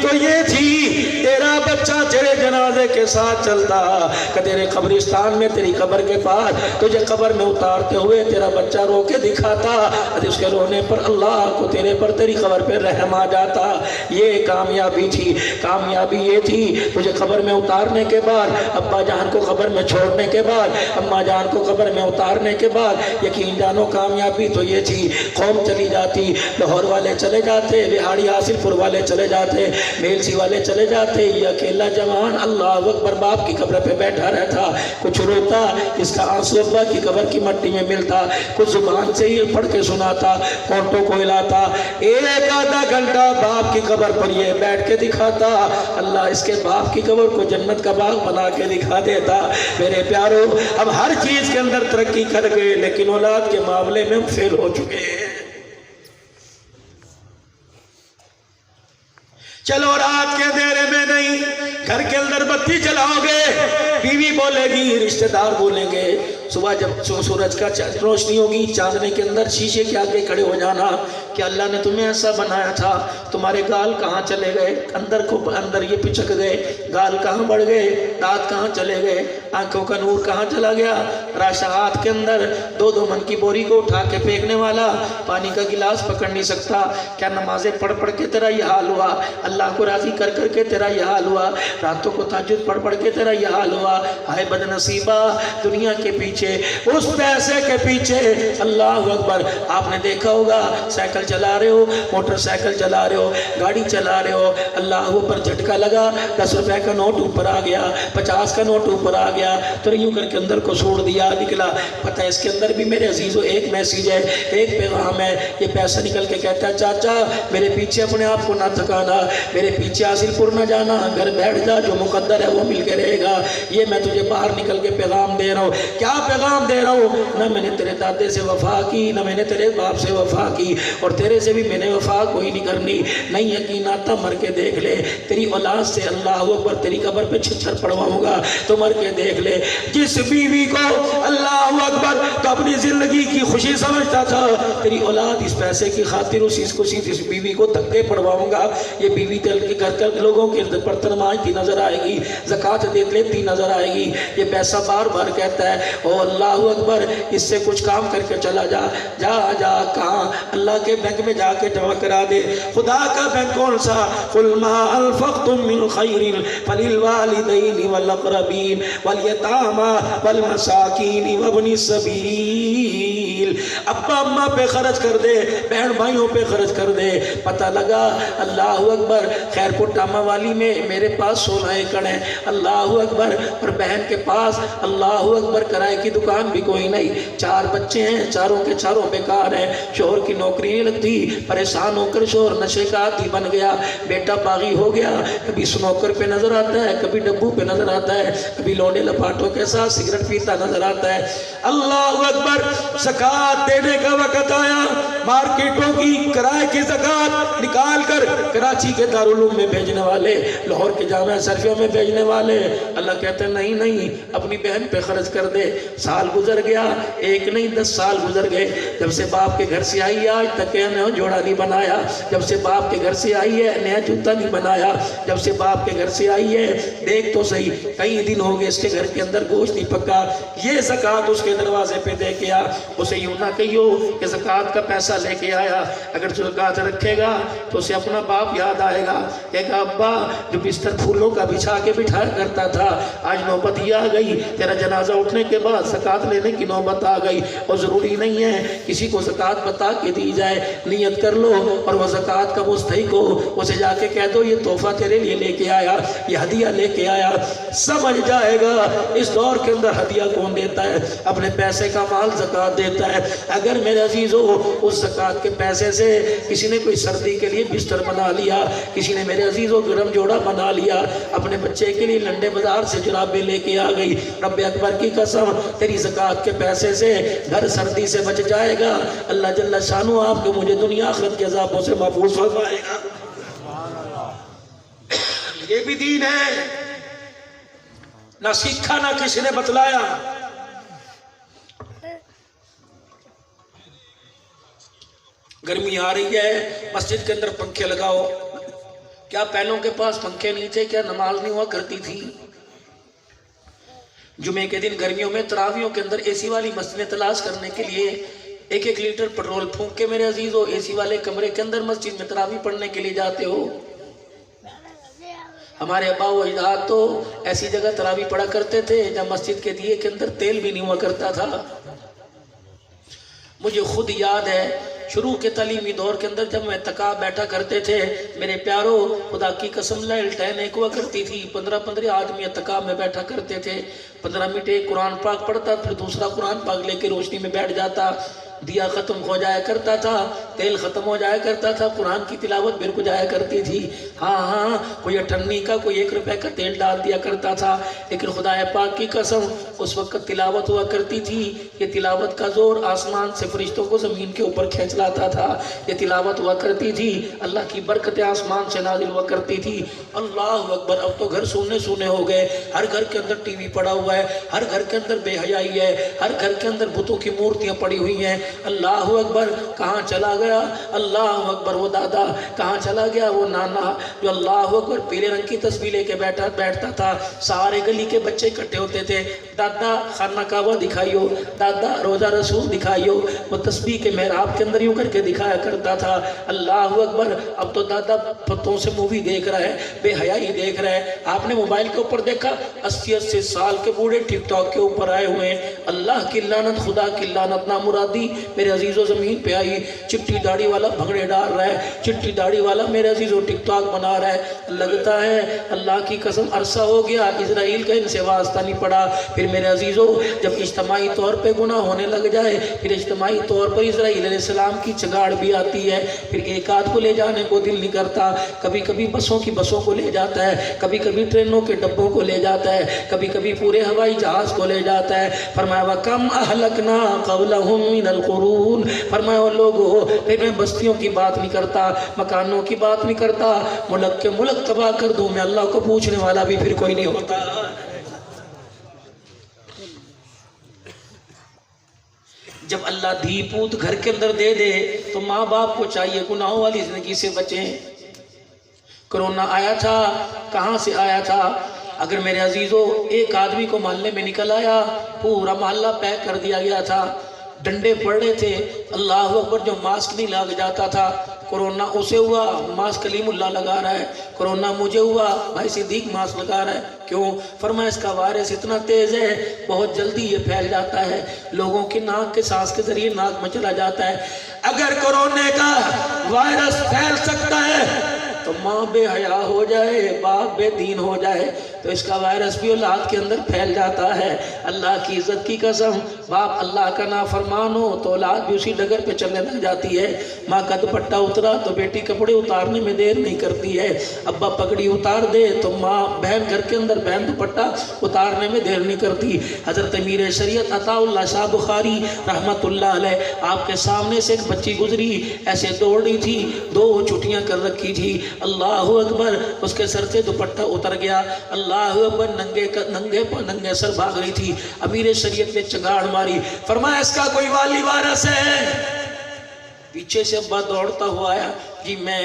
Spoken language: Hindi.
तो ये थी, तेरा बच्चा तेरे जनाजे के साथ चलता, तेरे कब्रिस्तान में तेरी कब्र के पास तुझे कब्र में उतारते हुए तेरा बच्चा रो के दिखाता, उसके रोने पर अल्लाह को तेरे पर तेरी कब्र पे रहम आ जाता। ये कामयाबी थी। कामयाबी ये थी, तुझे कब्र में उतारने के बाद, अब्बा जान को कब्र में छोड़ने के बाद, अम्मा जान को कब्र में उतारने के बाद, यकीन जानो कामयाबी तो ये थी, कौम चली जाती, लाहौर वाले चले जाते, बिहाड़ी हासिलपुर वाले चले जाते, मेलसी वाले चले जाते, ये अकेला जवान अल्लाह अकबर बाप की कब्र पे बैठा रहता, कुछ रोता, इसका आंसू अब्बा की कब्र की मट्टी में मिलता, कुछ जुबान से ही पढ़ के सुनाता, फोटो को हिलाता, एक आधा घंटा बाप की कब्र पर ये बैठ के दिखाता, अल्लाह इसके बाप की कब्र को जन्नत का बाग बना के दिखा देता। मेरे प्यारो, अब हर चीज के अंदर तरक्की कर गए, लेकिन औलाद के मामले में फेल हो चुके हैं। चलो रात के अंधेरे में नहीं, घर के अंदर बत्ती जलाओगे, बीवी बोलेगी, रिश्तेदार बोलेंगे, सुबह जब सूरज का रोशनी होगी, चांदने के अंदर शीशे के आगे खड़े हो जाना कि अल्लाह ने तुम्हें ऐसा बनाया था, तुम्हारे गाल कहाँ चले गए, अंदर ये पिचक गए, गाल कहाँ बढ़ गए, दांत कहाँ चले गए, आंखों का नूर कहाँ चला गया, राशा हाथ के अंदर 2-2 मन की बोरी को उठा के फेंकने वाला पानी का गिलास पकड़ नहीं सकता, क्या नमाजें पढ़ पढ़ के तेरा यह हाल हुआ, अल्लाह को राजी कर करके तेरा यह हाल हुआ, रातों को तहज्जुद पढ़ पढ़ के तेरा यह हाल हुआ। हाय बदनसीबा, दुनिया के पीछे, उस पैसे के पीछे, अल्लाह अकबर, आपने देखा होगा साइकिल चला रहे हो, मोटरसाइकिल चला रहे हो, गाड़ी चला रहे हो, अल्लाह ऊपर झटका लगा, 10 रुपए का नोट ऊपर आ गया, 50 का नोट ऊपर आ गया, तो यूं करके अंदर को छोड़ दिया, निकला, पता है इसके अंदर भी मेरे अजीजों एक मैसेज है, एक पैगाम है। ये पैसा निकल के कहता है, चाचा मेरे पीछे अपने आप को ना थकाना, मेरे पीछे हासिलपुर ना जाना, घर बैठ जा, जो मुकद्दर है वो मिल के रहेगा। ये मैं तुझे बाहर निकल के पैगाम दे रहा हूँ। क्या पैगाम दे रहा हूँ? ना मैंने तेरे दादे से वफा की, ना मैंने तेरे बाप से वफा की, और तेरे से भी मैंने वफा कोई नहीं करनी। नहीं यकीन आता मर के देख ले, तेरी औलाद से अल्लाह अकबर तेरी कब्र पे छिछर पड़वाऊंगा, तो मर के देख ले। जिस बीवी को अल्लाह अकबर तो अपनी जिंदगी की खुशी समझता था, तेरी औलाद इस पैसे की खातिर उसी खुशी इस बीवी को धक्के पड़वाऊंगा। ये बीवी दिल के घर कर लोगों के बर्तन मांझती नजर आएगी, ज़कात दे लेती नजर आएगी। ये पैसा बार बार कहता है, ओ अल्लाह अकबर इससे कुछ काम करके चला जा, जा जा, कहाँ? अल्लाह के बैंक में जाके जमा करा दे। खुदा का बैंक कौन सा? कुल मा अनफक़्तुम मिन खैरिन फलिल वालिदैनि वल अक़रबीन वल यतामा वल मसाकीन वब्नि सबील। अब्बा अम्मा पे खर्च कर दे, बहन भाइयों पे खर्च कर दे। पता लगा अल्लाह अकबर खैरपुर टामा वाली में मेरे पास 16 एकड़ है, अल्लाह अकबर, और बहन के पास अल्लाह अकबर किराए की दुकान भी कोई नहीं, 4 बच्चे हैं, चारों के चारों बेकार हैं, शोहर की नौकरी नहीं लगती, परेशान होकर शोहर नशे का आदी बन गया, बेटा बागी हो गया, कभी स्नोकर पे नजर आता है, कभी डब्बू पे नजर आता है, कभी लौंडे लपाटों के साथ सिगरेट पीता नजर आता है। अल्लाह अकबर, ज़कात देने का वक्त आया, मार्केटों की किराए की ज़कात निकाल कर कराची के दारुल में भेजने वाले, लाहौर के जामिया शरीफिया में भेजने वाले, अल्लाह कहते हैं नहीं नहीं, अपनी बहन पे खर्च कर दे। साल गुजर गया, एक नहीं 10 साल गुजर गए, जब से बाप के घर से आई है आज तक नया जोड़ा नहीं बनाया, जब से बाप के घर से आई है नया जूता नहीं बनाया, जब से बाप के घर से आई है, देख तो सही कई दिन हो गए इसके घर के अंदर गोश्त नहीं पका। ये ज़कात उसके दरवाजे पे दे के आ, उसे यूं ना कहियो कि ज़कात का पैसा लेके आया, अगर ज़कात रखेगा तो उसे अपना बाप याद आएगा, कहेगा अब्बा जो बिस्तर फूलों का बिछा के बिठाया करता था, आज नौबत ही आ गई, तेरा जनाजा उठने के बाद ज़कात लेने की नौबत आ गई। और ज़रूरी नहीं है किसी को ज़कात बता के दी जाए, नियत कर लो और वह ज़कात का मुस्तहिक हो, उसे जाके कह दो ये तोहफा तेरे लिए लेके आया, ये हदिया लेके आया, समझ जाएगा इस दौर के अंदर हदिया कौन देता है, अपने पैसे का माल ज़कात देता है। अगर मेरे अजीज़ हो उस ज़कात के पैसे से किसी ने कोई सर्दी के लिए बिस्तर बना लिया, किसी ने मेरे अजीज़ों गर्म जोड़ा बना लिया, अपने बच्चे के लिए लंडे बाजार से जुराबे लेके आ गई, रब अकबर की कसम तेरी ज़कात के पैसे से घर सर्दी से बच जाएगा। अल्लाह जल्ला शानु आपको मुझे दुनिया आखिरत के अज़ाबों से महफूज फरमाएगा। ये भी दीन है, ना सीखा ना किसी ने बतलाया। गर्मी आ रही है, मस्जिद के अंदर पंखे लगाओ, क्या पहलों के पास पंखे नहीं थे? क्या नमाज नहीं हुआ करती थी? जुमे के दिन गर्मियों में तरावियों के अंदर एसी वाली मस्जिदें तलाश करने के लिए 1-1 लीटर पेट्रोल फूंक के मेरे अजीजों एसी वाले कमरे के अंदर मस्जिद में तरावी पढ़ने के लिए जाते हो। हमारे अब्बा व अजदाद तो ऐसी जगह तरावी पढ़ा करते थे जब मस्जिद के दिए के अंदर तेल भी नहीं हुआ करता था। मुझे खुद याद है शुरू के तालीमी दौर के अंदर जब मैं तका बैठा करते थे, मेरे प्यारो खुदा की कसम लालटेन एक हुआ करती थी, 15-15 आदमी तका में बैठा करते थे। 15 मिनट एक कुरान पाक पढ़ता, फिर दूसरा कुरान पाक लेके रोशनी में बैठ जाता। दिया ख़त्म हो जाया करता था, तेल ख़त्म हो जाया करता था, कुरान की तिलावत बिर को जाया करती थी। हाँ, कोई 98 का कोई 1 रुपए का तेल डाल दिया करता था। लेकिन खुदा पाक की कसम उस वक्त तिलावत हुआ करती थी। ये तिलावत का जोर आसमान से फरिश्तों को ज़मीन के ऊपर खींच लाता था। ये तिलावत हुआ करती थी, अल्लाह की बरकतें आसमान से नाजिल हुआ करती थी। अल्लाह अकबर। अब तो घर सोने सोने हो गए, हर घर के अंदर टीवी पड़ा हुआ है, हर घर के अंदर बेहयाई है, हर घर के अंदर बुतों की मूर्तियाँ पड़ी हुई हैं। अल्लाह अकबर। कहाँ चला गया? अल्लाह अकबर। वो दादा कहाँ चला गया? वो नाना जो अल्लाह अकबर पीले रंग की तस्बीह लेके बैठता था। सारे गली के बच्चे इकट्ठे होते थे, दादा खाना काबा दिखाइयो, दादा रोजा रसूल दिखाइयो। वो तस्बीह के मेहराब के अंदर यूं करके दिखाया करता था। अल्लाह अकबर। अब तो दादा पत्तों से मूवी देख रहा है, बेहयाई देख रहा है। आपने मोबाइल के ऊपर देखा 80-80 साल के बूढ़े टिकटॉक के ऊपर आए हुए हैं। अल्लाह की लानत, खुदा की लानत ना मुरादी मेरे अजीजों ज़मीन पे आई। चिट्टी दाढ़ी वाला भंगड़े डाल रहा है, चिट्टी दाढ़ी वाला मेरे अजीजों टिकटॉक बना रहा है। लगता है अल्लाह की कसम अरसा हो गया इजराइल का इनसे वास्ता नहीं पड़ा। फिर मेरे अजीजों जब इज्तमाही तौर पे गुनाह होने लग जाए, फिर इज्तमाही तौर पर इजराइल अलैहिस्सलाम की चगाड़ भी आती है। फिर एक आध को ले जाने को दिल नहीं करता। कभी कभी बसों को ले जाता है, कभी कभी ट्रेनों के डब्बों को ले जाता है, कभी कभी पूरे हवाई जहाज को ले जाता है। फरमाया कम अहलकना क़ब्लहुम मिनल क़ुरून। फरमाया लोगों, फिर मैं बस्तियों की बात नहीं करता, मकानों की बात नहीं करता, मुल्क के मुल्क तबाह कर दूं मैं, अल्लाह को पूछने वाला भी फिर कोई नहीं होता। जब अल्लाह धी पूत घर के अंदर दे दे तो माँ बाप को चाहिए गुनाहों वाली जिंदगी से बचें। कोरोना आया था, कहाँ से आया था? अगर मेरे अजीजों एक आदमी को मोहल्ले में निकल आया, पूरा मोहल्ला पैक कर दिया गया था, डंडे पड़ रहे थे। अल्लाह अकबर। जो मास्क नहीं लग जाता था, कोरोना उसे हुआ, मास्क कलीमुल्लाह लगा रहा है। कोरोना मुझे हुआ, भाई सिद्दीक मास्क लगा रहा है। क्यों? फरमाया इसका वायरस इतना तेज़ है, बहुत जल्दी ये फैल जाता है, लोगों की नाक के सांस के जरिए नाक में चला जाता है। अगर कोरोना का वायरस फैल सकता है तो माँ बेहया हो जाए, बाप बेदीन हो जाए, तो इसका वायरस भी औलाद के अंदर फैल जाता है। अल्लाह की इज्जत की कसम, बाप अल्लाह का नाफरमान हो तो औलाद भी उसी डगर पे चलने लग जाती है। माँ का दुपट्टा उतरा तो बेटी कपड़े उतारने में देर नहीं करती है। अब्बा पगड़ी उतार दे तो माँ बहन घर के अंदर बहन दुपट्टा उतारने में देर नहीं करती। हज़रत अमीर शरीयत अताउल्लाह शाह बुखारी रहमतुल्लाह अलैह, आपके सामने से एक बच्ची गुजरी, ऐसे दौड़ रही थी, 2 छुट्टियाँ कर रखी थी। अल्लाह अकबर। उसके सर से दुपट्टा उतर गया। अल्लाह अकबर। नंगे सर भाग रही थी। अमीर शरीयत ने चंगाड़ मारी, फरमाया इसका कोई वाली वारस है? पीछे से अब्बा दौड़ता हुआ आया, जी मैं